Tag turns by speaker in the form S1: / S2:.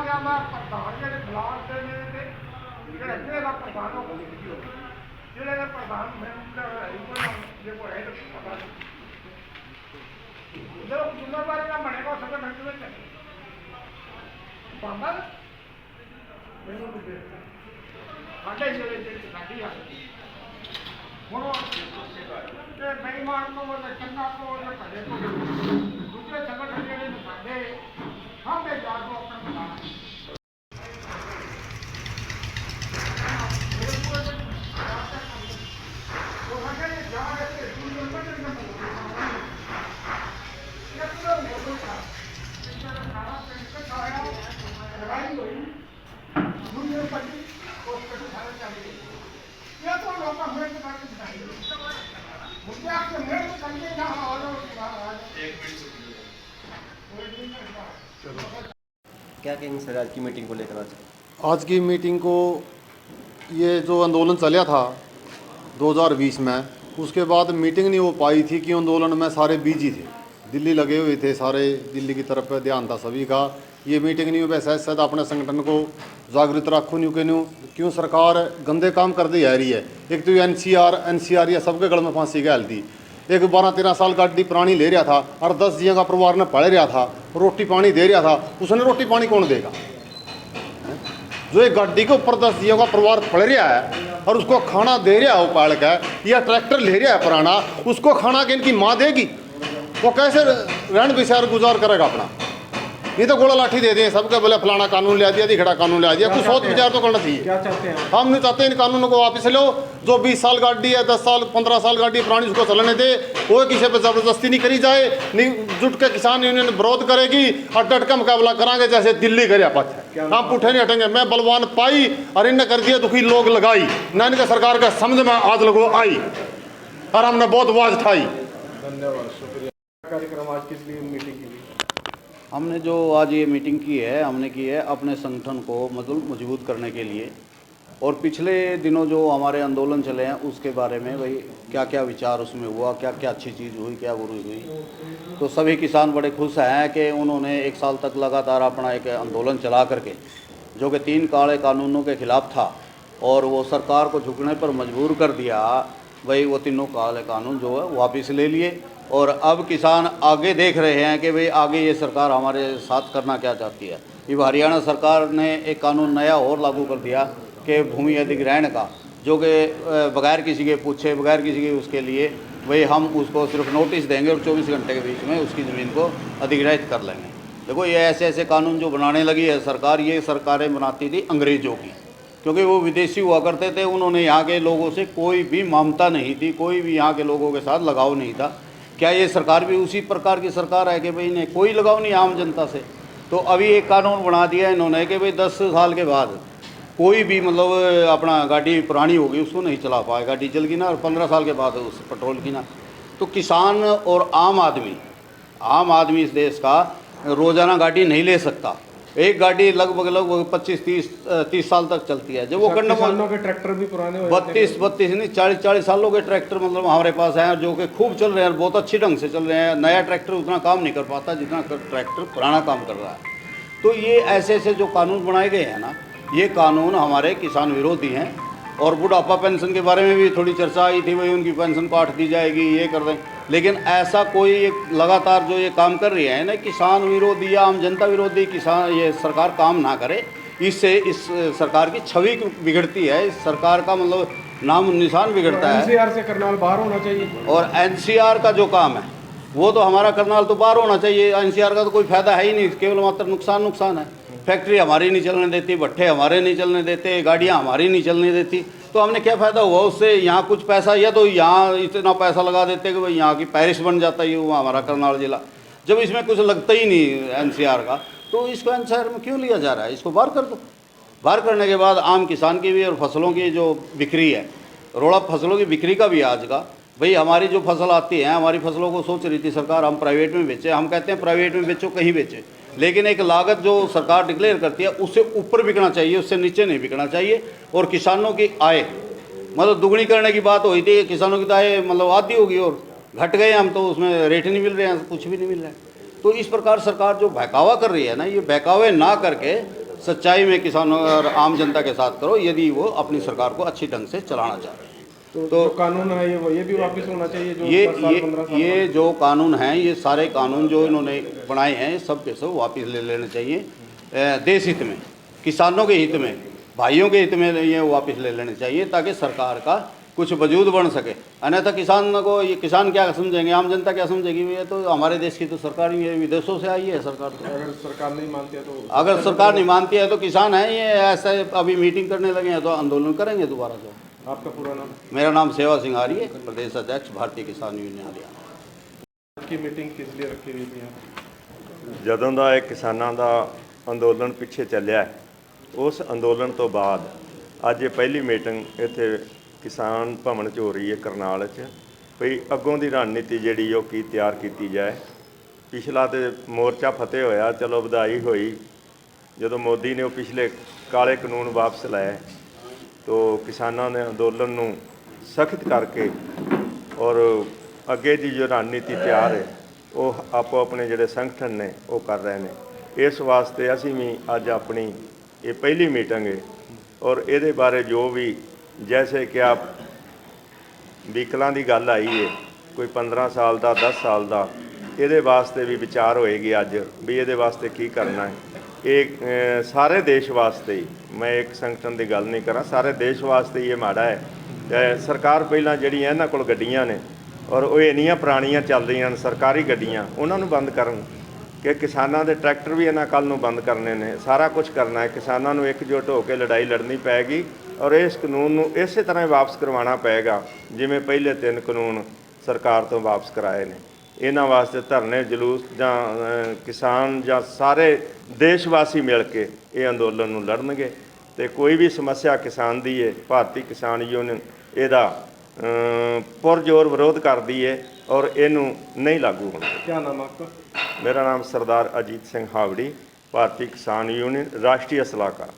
S1: या मैं प्रधान के खिलाफ देने के ਜਿਹੜੇ ਦਾ ਪ੍ਰਧਾਨ ਹੋ ਜਿਹੜੇ ਦਾ ਪ੍ਰਧਾਨ ਮੈਂ ਜੇ ਕੋ ਹੈ ਤਾਂ ਪਤਾ ਜੋ ਜ਼ਿੰਮੇਵਾਰੀ ਦਾ ਬਣੇਗਾ ਸਭ ਮਿੰਟ ਵਿੱਚ ਬੰਦਾ ਮੈਨੂੰ ਵੀ ਸਾਡੇ ਜਿਹੜੇ ਸਾਡੀ ਆ ਹੁਣ ਤੇ ਬੇਈਮਾਨ ਨੂੰ ਉਹ ਚੰਗਾ ਤੋਂ ਉਹ ਭਲੇ ਤੋਂ ਦੂਸਰੇ ਸੰਗਠਨ ਜਿਹੜੇ ਸਾਡੇ ਸਾਹਮਣੇ ਜਾ ਕੇ ਆਪਣਾ ਬਣਾਉਣਾ
S2: क्या कहेंगे सर आज की मीटिंग को लेकर?
S3: आज की मीटिंग को ये जो आंदोलन चला था 2020 में, उसके बाद मीटिंग नहीं हो पाई थी कि आंदोलन में सारे बिजी थे, दिल्ली लगे हुए थे, सारे दिल्ली की तरफ ध्यान था सभी का। ये मीटिंग नहीं हो वैसे शायद अपने संगठन को जागृत रखो नहीं क्यों सरकार गंदे काम करती जा रही है। एक तो एनसीआर या सबके गल में फांसी गैल थी। एक 12-13 साल गाड़ी पुरानी ले रहा था और 10 जियों का परिवार ने पढ़ रहा था, रोटी पानी दे रहा था, उसने रोटी पानी कौन देगा? जो एक गाड़ी के ऊपर 10 जियों का परिवार पढ़ रहा है और उसको खाना दे रहा है वो पाल का, या ट्रैक्टर ले रहा है पुराना, उसको खाना कि इनकी माँ देगी? वो कैसे रहन विचार गुजार करेगा अपना? ये तो गोला लाठी दे दें सबके, बोले फलाना कानून ले दिया, दिखड़ा कानून ले दिया, कुछ सोच विचार तो करना चाहिए।
S1: क्या चाहते हैं
S3: हम नहीं चाहते इन कानूनों को वापस लो। जो 20 साल गाड़ी है, 10 साल 15 साल गाड़ी पुरानी, उसको चलने दे। वो किसी पे जबरदस्ती नहीं करी जाए, नहीं जुट के किसान यूनियन विरोध करेगी और डट का मुकाबला करांगे जैसे दिल्ली करे पक्ष। हम पुठे नहीं हटेंगे। मैं बलवान पाई और इनने कर दिया दुखी लोग लगाई ना, इनके सरकार का समझ में आज लोगों आई और हमने बहुत आवाज उठाई।
S1: धन्यवाद, शुक्रिया। कार्यक्रम आज किस लिए मीटिंग की?
S4: हमने जो आज ये मीटिंग की है, हमने की है अपने संगठन को मतलब मजबूत करने के लिए, और पिछले दिनों जो हमारे आंदोलन चले हैं उसके बारे में भाई क्या क्या विचार उसमें हुआ, क्या क्या अच्छी चीज़ हुई, क्या बुरी हुई। तो सभी किसान बड़े खुश हैं कि उन्होंने 1 साल तक लगातार अपना एक आंदोलन चला करके, जो कि 3 काले कानूनों के ख़िलाफ़ था, और वो सरकार को झुकने पर मजबूर कर दिया। भाई वो 3 काले कानून जो है वापस ले लिए, और अब किसान आगे देख रहे हैं कि भाई आगे ये सरकार हमारे साथ करना क्या चाहती है। ये हरियाणा सरकार ने एक कानून नया और लागू कर दिया कि भूमि अधिग्रहण का, जो कि बगैर किसी के पूछे, बगैर किसी के उसके लिए भाई हम उसको सिर्फ नोटिस देंगे और 24 घंटे के बीच में उसकी ज़मीन को अधिग्रहित कर लेंगे। देखो ये ऐसे ऐसे कानून जो बनाने लगी है सरकार, ये सरकारें बनाती थी अंग्रेज़ों की, क्योंकि वो विदेशी हुआ करते थे। उन्होंने यहाँ के लोगों से कोई भी ममता नहीं थी, कोई भी यहाँ के लोगों के साथ लगाव नहीं था। क्या ये सरकार भी उसी प्रकार की सरकार है कि भाई इन्हें कोई लगाव नहीं आम जनता से? तो अभी एक कानून बना दिया इन्होंने कि भाई 10 साल के बाद कोई भी मतलब अपना गाड़ी पुरानी होगी उसको नहीं चला पाएगा, डीजल की ना, और 15 साल के बाद उस पेट्रोल की ना। तो किसान और आम आदमी इस देश का रोज़ाना गाड़ी नहीं ले सकता। एक गाड़ी लगभग 25-30 साल तक चलती है। जब वो
S1: किसानों के ट्रैक्टर भी पुराने हो जाते हैं।
S4: 32 नहीं 40 सालों के ट्रैक्टर मतलब हमारे पास हैं, जो कि खूब चल रहे हैं, बहुत अच्छी ढंग से चल रहे हैं। नया ट्रैक्टर उतना काम नहीं कर पाता जितना ट्रैक्टर पुराना काम कर रहा है। तो ये ऐसे ऐसे जो कानून बनाए गए हैं ना, ये कानून हमारे किसान विरोधी हैं। और बुढ़ापा पेंशन के बारे में भी थोड़ी चर्चा आई थी, भाई उनकी पेंशन काट दी जाएगी, ये कर दें। लेकिन ऐसा कोई एक लगातार जो ये काम कर रही है ना, किसान विरोधी या आम जनता विरोधी किसान ये सरकार काम ना करे, इससे इस सरकार की छवि बिगड़ती है, इस सरकार का मतलब नाम निशान बिगड़ता है।
S1: एनसीआर से करनाल बाहर होना चाहिए,
S4: और एनसीआर का जो काम है वो तो हमारा करनाल तो बाहर होना चाहिए। एनसीआर का तो कोई फायदा है ही नहीं, केवल मात्र नुकसान है। फैक्ट्री हमारी नहीं चलने देती, भट्ठे हमारे नहीं चलने देते, गाड़ियाँ हमारी नहीं चलने देती, तो हमने क्या फ़ायदा हुआ उससे? यहाँ कुछ पैसा, या तो यहाँ इतना पैसा लगा देते कि भाई यहाँ की पेरिस बन जाता है वो हमारा करनाल जिला, जब इसमें कुछ लगता ही नहीं एनसीआर का। तो इसको एनसीआर में क्यों लिया जा रहा है? इसको बाहर कर दो। बाहर करने के बाद आम किसान की भी और फसलों की जो बिक्री है, रोड़ा फसलों की बिक्री का भी आज का, भाई हमारी जो फसल आती है, हमारी फसलों को सोच रही थी सरकार हम प्राइवेट में बेचें। हम कहते हैं प्राइवेट में बेचो, कहीं बेचें, लेकिन एक लागत जो सरकार डिक्लेयर करती है उससे ऊपर बिकना चाहिए, उससे नीचे नहीं बिकना चाहिए। और किसानों की आय मतलब दुगनी करने की बात हुई थी, किसानों की तो आय मतलब आधी होगी और घट गए हम, तो उसमें रेट नहीं मिल रहे हैं, कुछ भी नहीं मिल रहा है। तो इस प्रकार सरकार जो बहकावा कर रही है ना, ये बहकावे ना करके सच्चाई में किसानों और आम जनता के साथ करो, यदि वो अपनी सरकार को अच्छी ढंग से चलाना चाह रहे हैं।
S5: तो जो कानून है ये भी वापस होना चाहिए जो
S4: ये
S5: 10 साल 15 साल
S4: ये जो कानून हैं, ये सारे कानून जो इन्होंने बनाए हैं, ये सब के सब वापस ले लेने चाहिए। देश हित में, किसानों के हित में, भाइयों के हित में ये वापस ले लेने चाहिए, ताकि सरकार का कुछ वजूद बन सके। अन्यथा किसान को, ये किसान क्या समझेंगे, आम जनता क्या समझेगी, ये तो हमारे देश की तो सरकार ही है, विदेशों से आई है सरकार तो।
S5: अगर सरकार नहीं मानती है तो
S4: अगर सरकार नहीं मानती है तो किसान है ये ऐसे अभी मीटिंग करने लगे हैं तो आंदोलन करेंगे दोबारा से।
S5: आपका पूरा नाम?
S4: मेरा नाम सेवा सिंह आर्य, प्रदेश अध्यक्ष भारतीय किसान यूनियन हरियाणा।
S5: आज की मीटिंग किस लिए रखी हुई थी यहाँ?
S6: ਜਦੋਂ ਦਾ ਇਹ ਕਿਸਾਨਾਂ ਦਾ ਅੰਦੋਲਨ ਪਿੱਛੇ ਚੱਲਿਆ ਹੈ, ਉਸ ਅੰਦੋਲਨ ਤੋਂ ਬਾਅਦ ਅੱਜ ਇਹ ਪਹਿਲੀ ਮੀਟਿੰਗ ਇੱਥੇ ਕਿਸਾਨ ਭਵਨ 'ਚ ਹੋ ਰਹੀ ਹੈ ਕਰਨਾਲ 'ਚ, ਵੀ ਅੱਗੋਂ ਦੀ ਰਣਨੀਤੀ ਜਿਹੜੀ ਉਹ ਕੀ ਤਿਆਰ ਕੀਤੀ ਜਾਏ। ਪਿਛਲਾ ਤੇ ਮੋਰਚਾ ਫਤਿਹ ਹੋਇਆ, ਚਲੋ ਵਧਾਈ ਹੋਈ। ਜਦੋਂ ਮੋਦੀ ਨੇ ਉਹ ਪਿਛਲੇ ਕਾਲੇ ਕਾਨੂੰਨ ਵਾਪਸ ਲਏ तो किसानों ने अंदोलन ਨੂੰ सख्त करके और ਅੱਗੇ ਦੀ जो रणनीति तैयार है वो आपो अपने ਜਿਹੜੇ संगठन ने वो कर रहे हैं। इस वास्ते असीं भी अज अपनी ये पहली मीटिंग है और ये बारे जो भी जैसे कि आप व्हीकलों की गल आई है, कोई 15 साल का 10 साल का, ये वास्ते भी विचार होएगी अज भी ये वास्ते की करना है। एक सारे देश वास्ते ही, मैं एक संगठन की गल नहीं करा, सारे देश वास्ते ये माड़ा है। सरकार पहला जड़ियाँ इन्हां कोल गड्डियां ने और वो इन्नियां पुरानियां चल रही हैं सरकारी गड्डियां, उन्होंने बंद करन कि किसानों के ट्रैक्टर भी इन्हां कल नूं बंद करने ने। सारा कुछ करना है, किसानों नूं एकजुट होकर लड़ाई लड़नी पैगी और इस कानून नूं इस तरह वापस करवाना पेगा जिवें पहले 3 कानून सरकार तो वापस कराए ने। इन्हां वास्ते धरने जलूस जां किसान जां सारे देशवासी मिल के ये अंदोलन नूं लड़नगे ते कोई भी समस्या किसान दी है, भारतीय किसान यूनियन इहदा पुरजोर विरोध करती है और इनू नहीं लागू होना।
S5: क्या नाम आपका?
S6: मेरा नाम सरदार अजीत सिंह हावड़ी, भारतीय किसान यूनियन राष्ट्रीय सलाहकार।